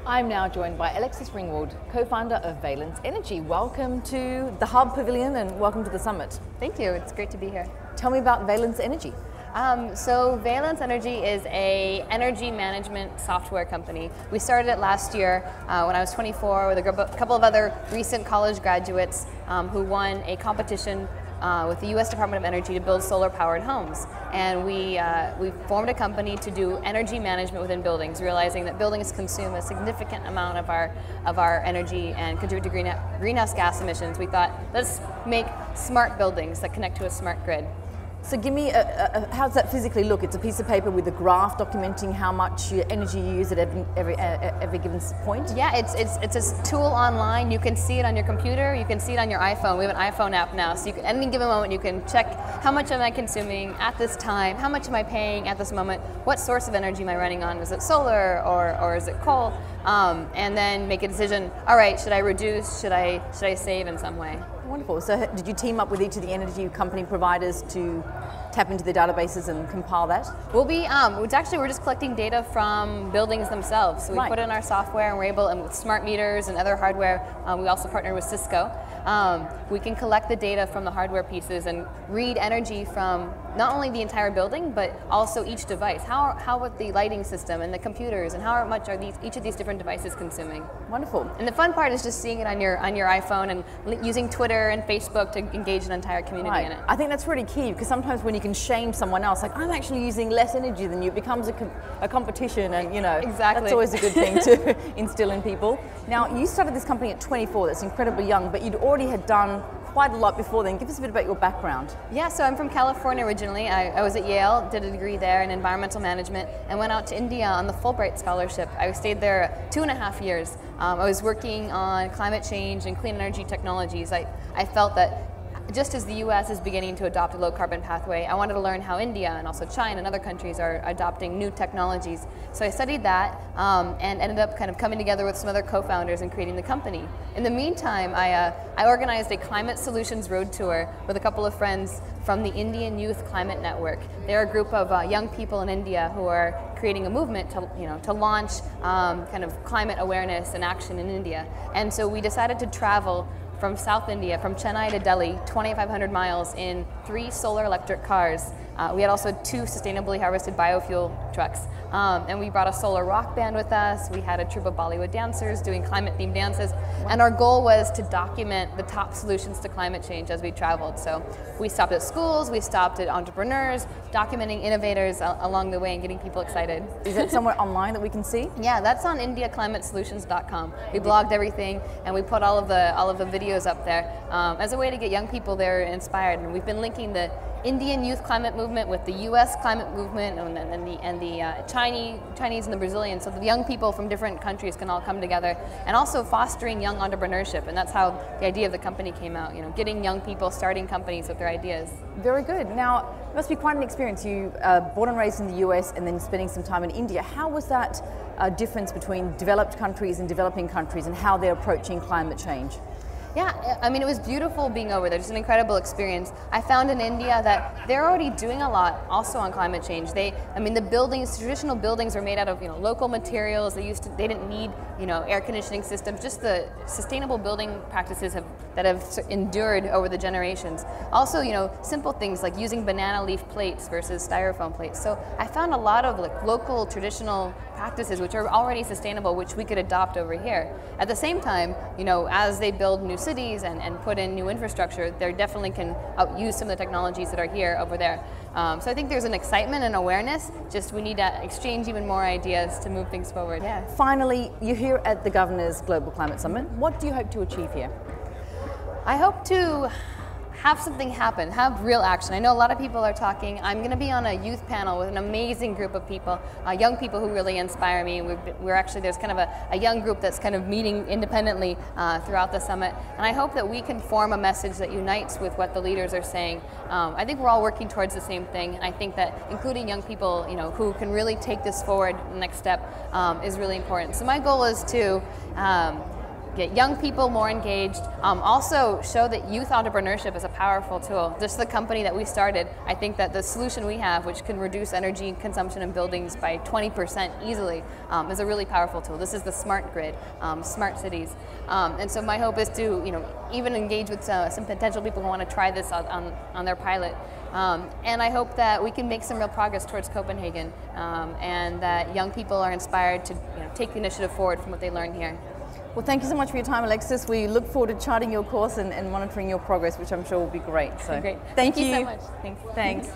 I'm now joined by Alexis Ringwald, co-founder of Valence Energy. Welcome to the Hub Pavilion and welcome to the summit. Thank you, it's great to be here. Tell me about Valence Energy. So Valence Energy is a energy management software company. We started it last year when I was 24 with a couple of other recent college graduates who won a competition with the U.S. Department of Energy to build solar-powered homes. And we formed a company to do energy management within buildings, realizing that buildings consume a significant amount of our energy and contribute to greenhouse gas emissions. We thought, let's make smart buildings that connect to a smart grid. So give me, how does that physically look? It's a piece of paper with a graph documenting how much energy you use at every given point? Yeah, it's a tool online. You can see it on your computer, you can see it on your iPhone. We have an iPhone app now, so you can, at any given moment you can check how much am I consuming at this time, how much am I paying at this moment, what source of energy am I running on, is it solar or is it coal? And then make a decision, all right, should I reduce, should I save in some way? Wonderful. So did you team up with each of the energy company providers to tap into the databases and compile that? We'll be, we're just collecting data from buildings themselves. So we put in our software and we're able, and with smart meters and other hardware, we also partner with Cisco. We can collect the data from the hardware pieces and read energy from not only the entire building, but also each device. How with the lighting system and the computers, and how much are each of these different devices consuming? Wonderful. And the fun part is just seeing it on your iPhone and using Twitter and Facebook to engage an entire community in it. I think that's really key, because sometimes when you can shame someone else, like, I'm actually using less energy than you, it becomes a competition, and exactly. That's always a good thing to instill in people. Now, you started this company at 24, that's incredibly young, but you'd already had done quite a lot before then. Give us a bit about your background. Yeah, so I'm from California originally. I was at Yale, did a degree there in environmental management, and went out to India on the Fulbright scholarship. I stayed there 2.5 years. I was working on climate change and clean energy technologies. I felt that just as the U.S. is beginning to adopt a low-carbon pathway, I wanted to learn how India and also China and other countries are adopting new technologies. So I studied that and ended up kind of coming together with some other co-founders and creating the company. In the meantime, I organized a climate solutions road tour with a couple of friends from the Indian Youth Climate Network. They're a group of young people in India who are creating a movement to launch kind of climate awareness and action in India. And so we decided to travel from South India, from Chennai to Delhi, 2,500 miles in 3 solar electric cars. We had also 2 sustainably harvested biofuel trucks. And we brought a solar rock band with us. We had a troupe of Bollywood dancers doing climate-themed dances. And our goal was to document the top solutions to climate change as we traveled. So we stopped at schools, we stopped at entrepreneurs, documenting innovators along the way and getting people excited. Is that somewhere online that we can see? Yeah, that's on IndiaClimateSolutions.com. We blogged everything and we put all of the videos up there as a way to get young people there inspired. And we've been linking the Indian youth climate movement with the U.S. climate movement and the Chinese and the Brazilians, so the young people from different countries can all come together, and also fostering young entrepreneurship, and that's how the idea of the company came out, getting young people starting companies with their ideas. Very good. Now, it must be quite an experience. You born and raised in the US and then spending some time in India. How was that difference between developed countries and developing countries and how they're approaching climate change? Yeah, I mean, it was beautiful being over there, just an incredible experience. I found in India that they're already doing a lot also on climate change. The buildings, traditional buildings were made out of local materials. They didn't need air conditioning systems, just the sustainable building practices that have endured over the generations. Also, simple things like using banana leaf plates versus styrofoam plates. So I found a lot of local traditional practices which are already sustainable, which we could adopt over here. At the same time, as they build new cities and put in new infrastructure, they definitely can use some of the technologies that are here over there. So I think there's an excitement and awareness, just we need to exchange even more ideas to move things forward. Yeah. Finally, you're here at the Governor's Global Climate Summit. What do you hope to achieve here? I hope to have something happen, have real action. I know a lot of people are talking. I'm going to be on a youth panel with an amazing group of people, young people who really inspire me. There's kind of a young group that's kind of meeting independently throughout the summit. And I hope that we can form a message that unites with what the leaders are saying. I think we're all working towards the same thing. And I think that including young people, who can really take this forward, the next step, is really important. So my goal is to get young people more engaged, also show that youth entrepreneurship is a powerful tool. Just the company that we started, I think that the solution we have, which can reduce energy consumption in buildings by 20% easily, is a really powerful tool. This is the smart grid, smart cities. And so my hope is to, even engage with some potential people who want to try this on their pilot. And I hope that we can make some real progress towards Copenhagen, and that young people are inspired to take the initiative forward from what they learn here. Well, thank you so much for your time, Alexis. We look forward to charting your course and monitoring your progress, which I'm sure will be great. So, great. Thank you so much. Thanks. Thanks.